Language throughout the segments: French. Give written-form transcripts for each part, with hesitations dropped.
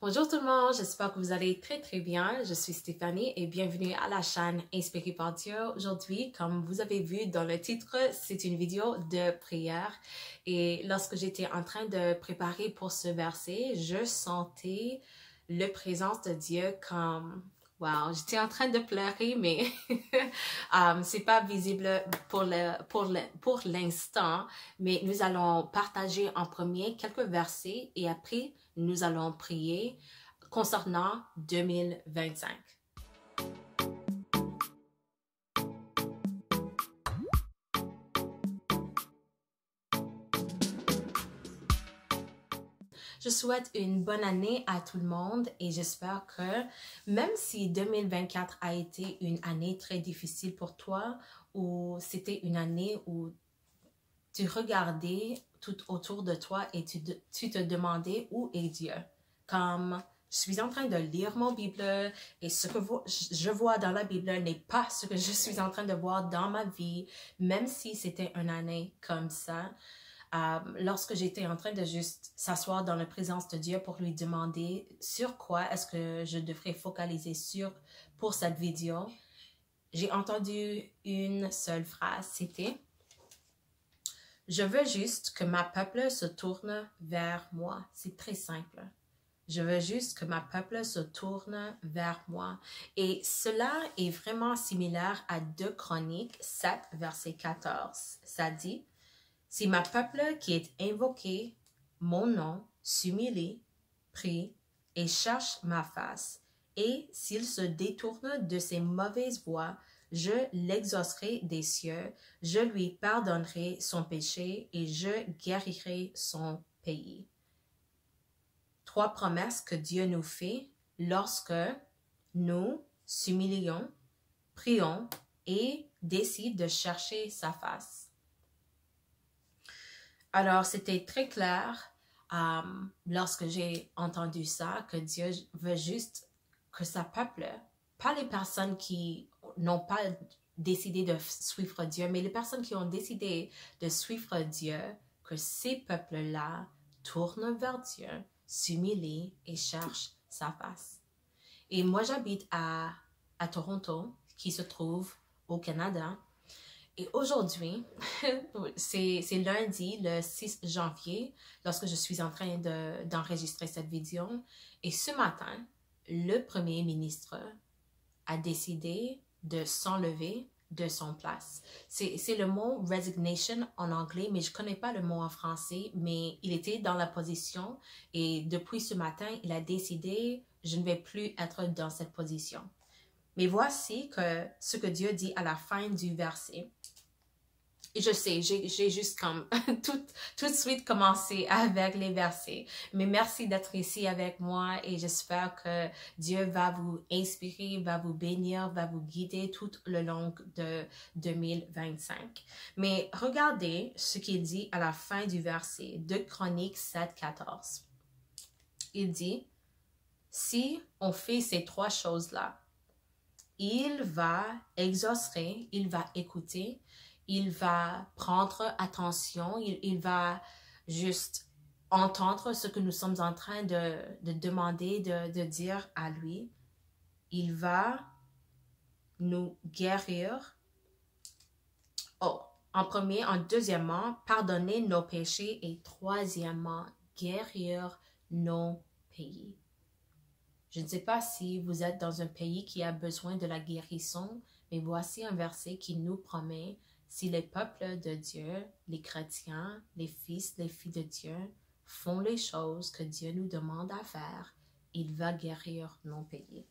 Bonjour tout le monde, j'espère que vous allez très bien. Je suis Stéphanie et bienvenue à la chaîne Inspirée par Dieu. Aujourd'hui, comme vous avez vu dans le titre, c'est une vidéo de prière. Et lorsque j'étais en train de préparer pour ce verset, je sentais la présence de Dieu comme... Wow, j'étais en train de pleurer, mais c'est pas visible pour l'instant. Mais nous allons partager en premier quelques versets et après, nous allons prier concernant 2025. Je souhaite une bonne année à tout le monde et j'espère que même si 2024 a été une année très difficile pour toi ou c'était une année où tu regardais tout autour de toi et tu te demandais où est Dieu. Comme je suis en train de lire mon Bible et ce que je vois dans la Bible n'est pas ce que je suis en train de voir dans ma vie, même si c'était une année comme ça. Lorsque j'étais en train de juste s'asseoir dans la présence de Dieu pour lui demander sur quoi est-ce que je devrais focaliser sur pour cette vidéo, j'ai entendu une seule phrase, c'était « Je veux juste que ma peuple se tourne vers moi ». C'est très simple. Je veux juste que ma peuple se tourne vers moi. Et cela est vraiment similaire à 2 Chroniques 7, verset 14. Ça dit « Si ma peuple qui est invoqué, mon nom, s'humilie, prie et cherche ma face, et s'il se détourne de ses mauvaises voies, je l'exaucerai des cieux, je lui pardonnerai son péché et je guérirai son pays. » 3 promesses que Dieu nous fait lorsque nous s'humilions, prions et décidons de chercher sa face. Alors, c'était très clair lorsque j'ai entendu ça, que Dieu veut juste que sa peuple, pas les personnes qui n'ont pas décidé de suivre Dieu, mais les personnes qui ont décidé de suivre Dieu, que ces peuples-là tournent vers Dieu, s'humilient et cherchent sa face. Et moi, j'habite à Toronto, qui se trouve au Canada. Et aujourd'hui, c'est lundi, le 6 janvier, lorsque je suis en train d'enregistrer cette vidéo. Et ce matin, le premier ministre a décidé de s'enlever de son place. C'est le mot resignation en anglais, mais je ne connais pas le mot en français, mais il était dans la position et depuis ce matin, il a décidé, je ne vais plus être dans cette position. Mais voici ce que Dieu dit à la fin du verset. Et je sais, j'ai juste comme tout de suite commencé avec les versets. Mais merci d'être ici avec moi et j'espère que Dieu va vous inspirer, va vous bénir, va vous guider tout le long de 2025. Mais regardez ce qu'il dit à la fin du verset, 2 Chroniques 7, 14. Il dit, « Si on fait ces 3 choses-là, il va exaucer, il va écouter, il va prendre attention, il va juste entendre ce que nous sommes en train de demander, de dire à lui. Il va nous guérir. Oh, en premier, en deuxièmement, pardonner nos péchés et troisièmement, guérir nos pays. » Je ne sais pas si vous êtes dans un pays qui a besoin de la guérison, mais voici un verset qui nous promet, si les peuples de Dieu, les chrétiens, les fils, les filles de Dieu, font les choses que Dieu nous demande à faire, il va guérir nos pays.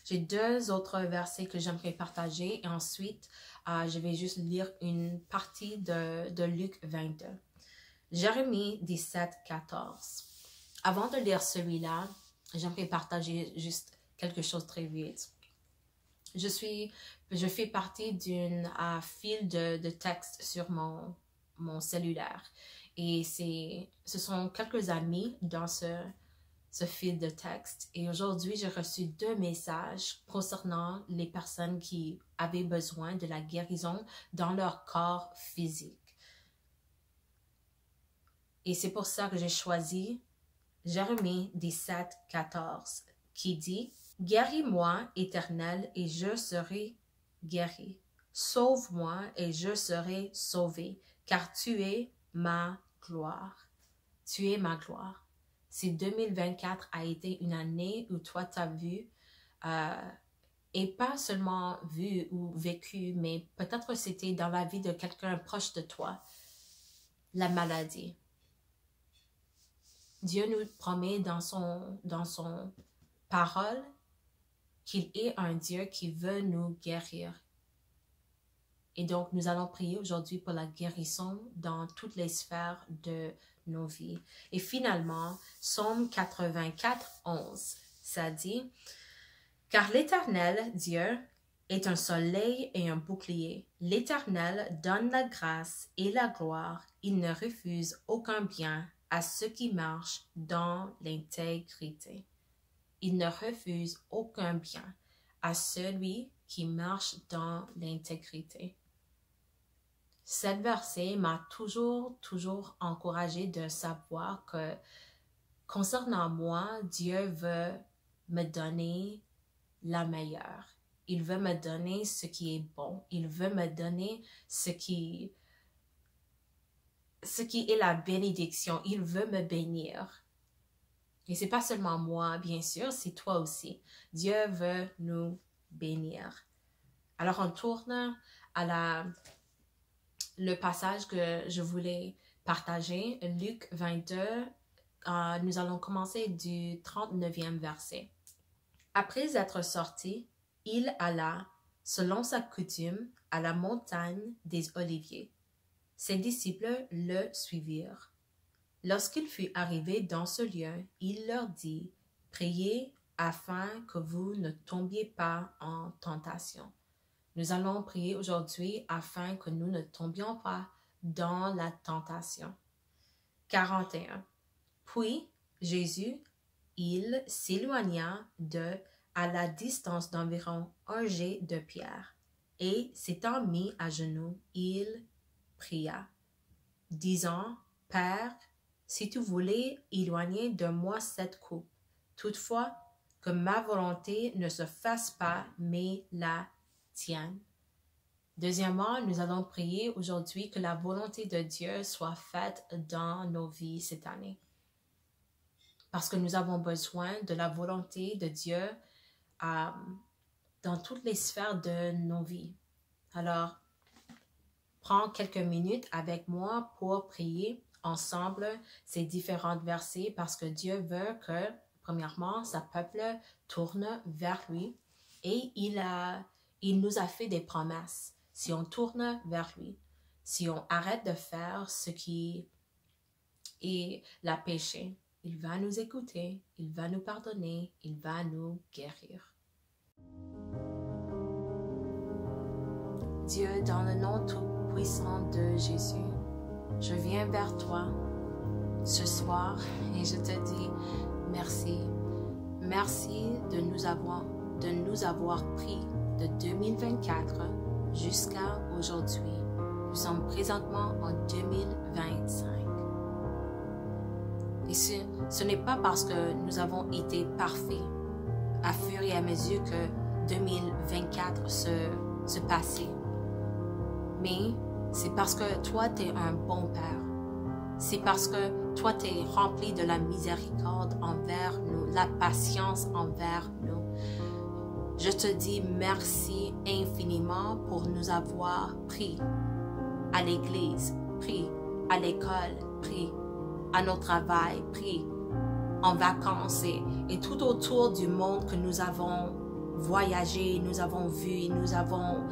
J'ai 2 autres versets que j'aimerais partager et ensuite, je vais juste lire une partie de Luc 22. Jérémie 17, 14. Avant de lire celui-là, j'aimerais partager juste quelque chose très vite. Je fais partie d'une file de textes sur mon cellulaire. Et ce sont quelques amis dans ce fil de texte. Et aujourd'hui, j'ai reçu 2 messages concernant les personnes qui avaient besoin de la guérison dans leur corps physique. Et c'est pour ça que j'ai choisi Jérémie 17, 14, qui dit « Guéris-moi, Éternel, et je serai guéri. Sauve-moi, et je serai sauvé, car tu es ma gloire. » Tu es ma gloire. Si 2024 a été une année où toi t'as vu, et pas seulement vu ou vécu, mais peut-être c'était dans la vie de quelqu'un proche de toi, la maladie. Dieu nous promet dans son parole qu'il est un Dieu qui veut nous guérir. Et donc, nous allons prier aujourd'hui pour la guérison dans toutes les sphères de nos vies. Et finalement, Psaume 84, 11, ça dit « Car l'Éternel, Dieu, est un soleil et un bouclier. L'Éternel donne la grâce et la gloire. Il ne refuse aucun bien à ceux qui marchent dans l'intégrité. » Il ne refuse aucun bien à celui qui marche dans l'intégrité. Cet verset m'a toujours encouragé de savoir que concernant moi, Dieu veut me donner la meilleure. Il veut me donner ce qui est bon. Il veut me donner ce qui est la bénédiction. Il veut me bénir. Et c'est pas seulement moi, bien sûr, c'est toi aussi. Dieu veut nous bénir. Alors, on tourne à le passage que je voulais partager, Luc 22. Nous allons commencer du 39e verset. Après être sorti, il alla, selon sa coutume, à la montagne des Oliviers. Ses disciples le suivirent. Lorsqu'il fut arrivé dans ce lieu, il leur dit, « Priez afin que vous ne tombiez pas en tentation. » Nous allons prier aujourd'hui afin que nous ne tombions pas dans la tentation. 41. Puis Jésus, il s'éloigna à la distance d'environ un jet de pierre, et s'étant mis à genoux, il pria, disant, « Père, si tu voulais éloigner de moi cette coupe, toutefois que ma volonté ne se fasse pas, mais la tienne. » Deuxièmement, nous allons prier aujourd'hui que la volonté de Dieu soit faite dans nos vies cette année. Parce que nous avons besoin de la volonté de Dieu dans toutes les sphères de nos vies. Alors, prends quelques minutes avec moi pour prier ensemble ces différents versets parce que Dieu veut que, premièrement, sa peuple tourne vers lui et il nous a fait des promesses. Si on tourne vers lui, si on arrête de faire ce qui est la péché, il va nous écouter, il va nous pardonner, il va nous guérir. Dieu, dans le nom tout-puissant de Jésus, je viens vers toi ce soir et je te dis merci. Merci de nous avoir pris de 2024 jusqu'à aujourd'hui. Nous sommes présentement en 2025. Et ce n'est pas parce que nous avons été parfaits à fur et à mesure que 2024 se passait. Mais c'est parce que toi, tu es un bon Père. C'est parce que toi, tu es rempli de la miséricorde envers nous, la patience envers nous. Je te dis merci infiniment pour nous avoir pris à l'église, pris à l'école, pris à nos travails, pris en vacances et tout autour du monde que nous avons voyagé, nous avons vu, nous avons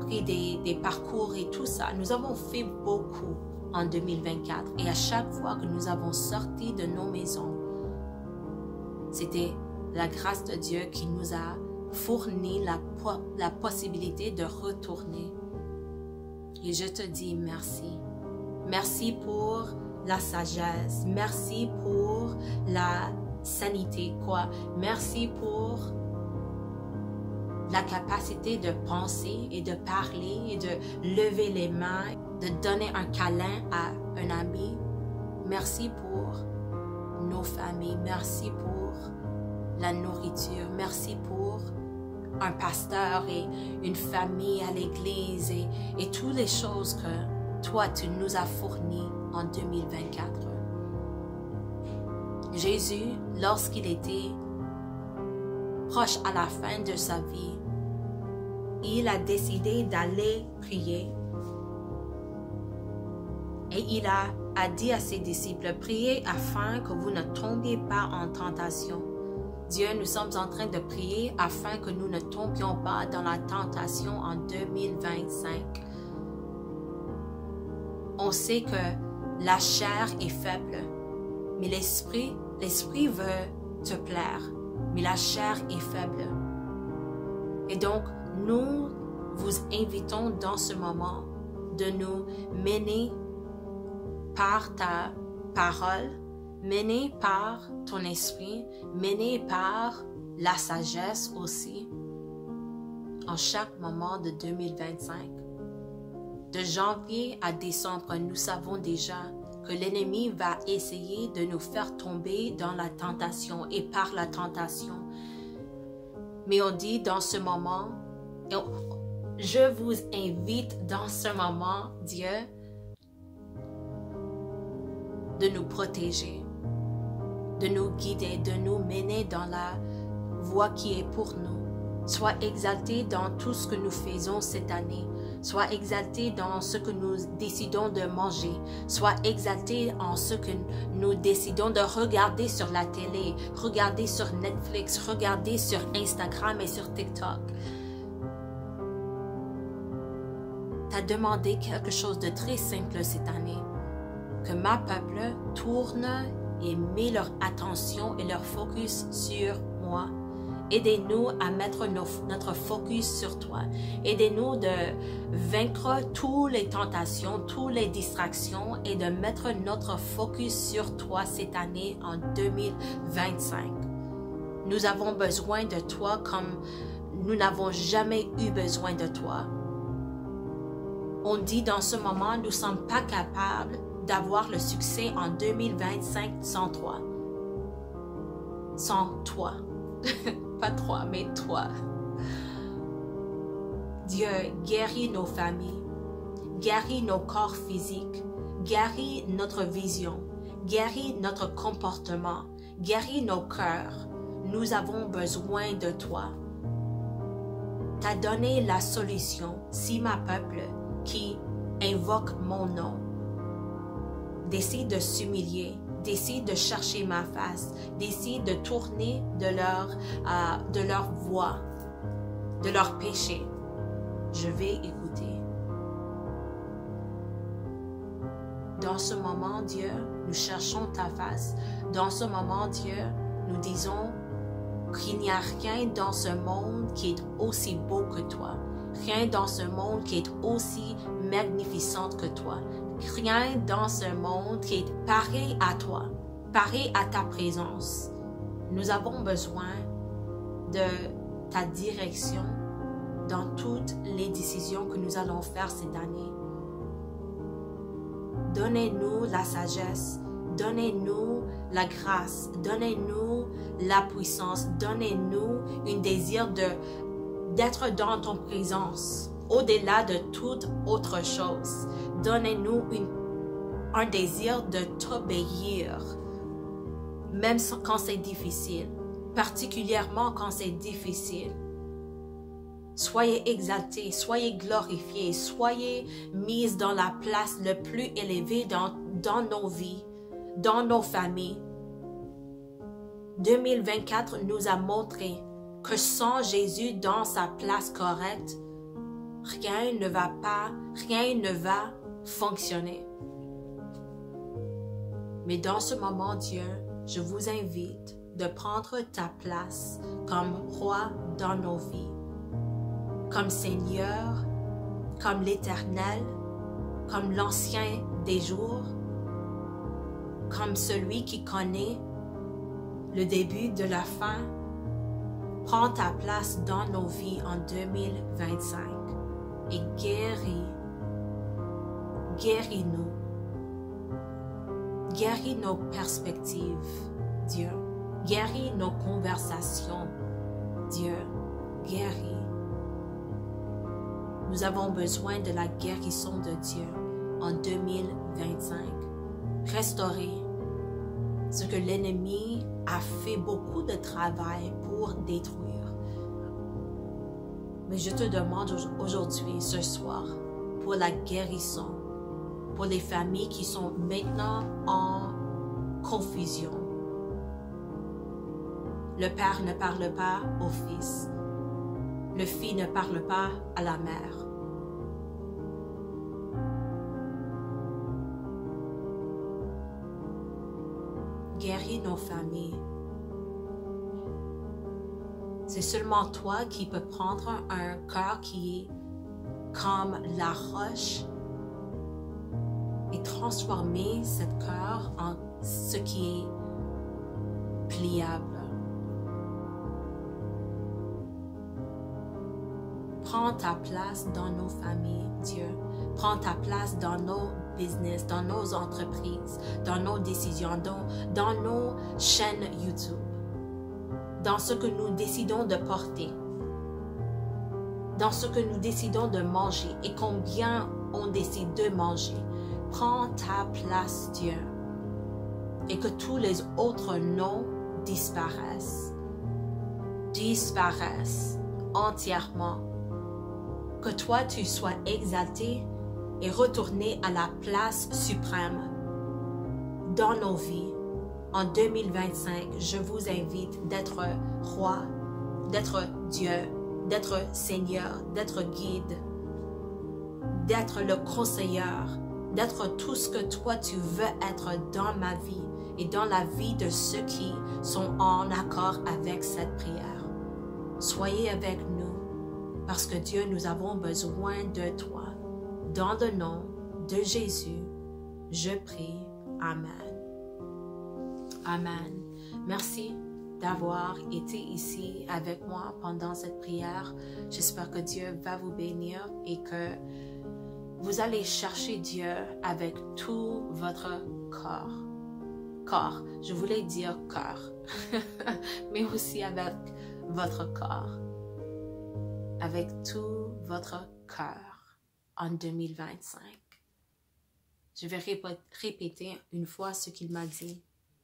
pris des parcours et tout ça. Nous avons fait beaucoup en 2024 et à chaque fois que nous avons sorti de nos maisons, c'était la grâce de Dieu qui nous a fourni la possibilité de retourner. Et je te dis merci. Merci pour la sagesse. Merci pour la sanité, Merci pour la capacité de penser et de parler et de lever les mains, de donner un câlin à un ami. Merci pour nos familles. Merci pour la nourriture. Merci pour un pasteur et une famille à l'église et toutes les choses que toi, tu nous as fournies en 2024. Jésus, lorsqu'il était proche à la fin de sa vie, il a décidé d'aller prier. Et il a dit à ses disciples, priez afin que vous ne tombiez pas en tentation. Dieu, nous sommes en train de prier afin que nous ne tombions pas dans la tentation en 2025. On sait que la chair est faible, mais l'esprit veut te plaire, mais la chair est faible. Et donc, nous vous invitons dans ce moment de nous mener par ta parole, mené par ton esprit, mené par la sagesse aussi, en chaque moment de 2025. De janvier à décembre, nous savons déjà que l'ennemi va essayer de nous faire tomber dans la tentation et par la tentation. Mais on dit dans ce moment, je vous invite dans ce moment, Dieu, de nous protéger, de nous guider, de nous mener dans la voie qui est pour nous. Sois exalté dans tout ce que nous faisons cette année. Sois exalté dans ce que nous décidons de manger. Sois exalté en ce que nous décidons de regarder sur la télé, regarder sur Netflix, regarder sur Instagram et sur TikTok. Tu as demandé quelque chose de très simple cette année. Que ma peuple tourne et met leur attention et leur focus sur moi. Aidez-nous à mettre notre focus sur toi. Aidez-nous de vaincre toutes les tentations, toutes les distractions et de mettre notre focus sur toi cette année en 2025. Nous avons besoin de toi comme nous n'avons jamais eu besoin de toi. On dit dans ce moment, nous ne sommes pas capables d'avoir le succès en 2025 sans toi. Sans toi. Pas toi, mais toi. Dieu, guéris nos familles, guéris nos corps physiques, guéris notre vision, guéris notre comportement, guéris nos cœurs. Nous avons besoin de toi. Tu as donné la solution si ma peuple qui invoque mon nom décide de s'humilier, décide de chercher ma face, décide de tourner de leur voie, de leur péché. Je vais écouter. Dans ce moment, Dieu, nous cherchons ta face. Dans ce moment, Dieu, nous disons qu'il n'y a rien dans ce monde qui est aussi beau que toi. Rien dans ce monde qui est aussi magnificent que toi. Rien dans ce monde qui est pareil à toi, pareil à ta présence. Nous avons besoin de ta direction dans toutes les décisions que nous allons faire cette année. Donnez-nous la sagesse, donnez-nous la grâce, donnez-nous la puissance, donnez-nous un désir d'être dans ton présence, au-delà de toute autre chose. Donnez-nous un désir de t'obéir, même quand c'est difficile, particulièrement quand c'est difficile. Soyez exaltés, soyez glorifiés, soyez mis dans la place le plus élevée dans nos vies, dans nos familles. 2024 nous a montré que sans Jésus dans sa place correcte, rien ne va fonctionner. Mais dans ce moment, Dieu, je vous invite de prendre ta place comme roi dans nos vies, comme Seigneur, comme l'Éternel, comme l'Ancien des jours, comme celui qui connaît le début de la fin. Prends ta place dans nos vies en 2025 et guéris-nous. Guéris nos perspectives. Dieu. Guéris nos conversations, Dieu. Guéris. Nous avons besoin de la guérison de Dieu en 2025. Restaurer ce que l'ennemi a fait beaucoup de travail pour détruire. Mais je te demande aujourd'hui, ce soir, pour la guérison, pour les familles qui sont maintenant en confusion. Le père ne parle pas au fils. Le fils ne parle pas à la mère. Guéris nos familles. C'est seulement toi qui peux prendre un cœur qui est comme la roche et transformer ce cœur en ce qui est pliable. Prends ta place dans nos familles, Dieu. Prends ta place dans nos business, dans nos entreprises, dans nos décisions, dans nos chaînes YouTube, dans ce que nous décidons de porter, dans ce que nous décidons de manger et combien on décide de manger. Prends ta place, Dieu, et que tous les autres noms disparaissent entièrement. Que toi, tu sois exalté et retourné à la place suprême dans nos vies. En 2025, je vous invite d'être roi, d'être Dieu, d'être Seigneur, d'être guide, d'être le conseiller, d'être tout ce que toi tu veux être dans ma vie et dans la vie de ceux qui sont en accord avec cette prière. Soyez avec nous. Parce que Dieu, nous avons besoin de toi. Dans le nom de Jésus, je prie. Amen. Amen. Merci d'avoir été ici avec moi pendant cette prière. J'espère que Dieu va vous bénir et que vous allez chercher Dieu avec tout votre corps. Corps, je voulais dire cœur, mais aussi avec votre corps. Avec tout votre cœur en 2025. Je vais répéter une fois ce qu'il m'a dit.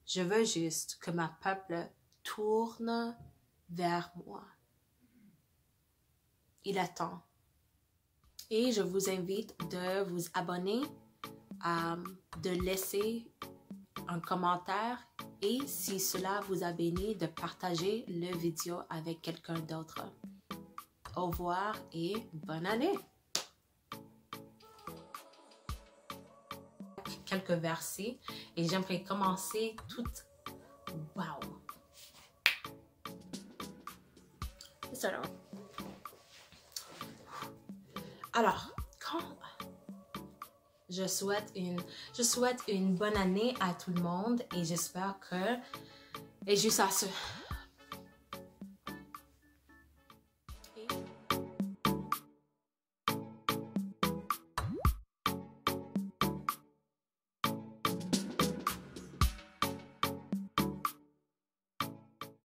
Je veux juste que ma peuple tourne vers moi. Il attend. Et je vous invite de vous abonner, de laisser un commentaire et si cela vous a béni, de partager la vidéo avec quelqu'un d'autre. Au revoir et bonne année. Quelques versets et j'aimerais commencer tout. Wow. Alors, je souhaite une bonne année à tout le monde et j'espère que, et juste à ce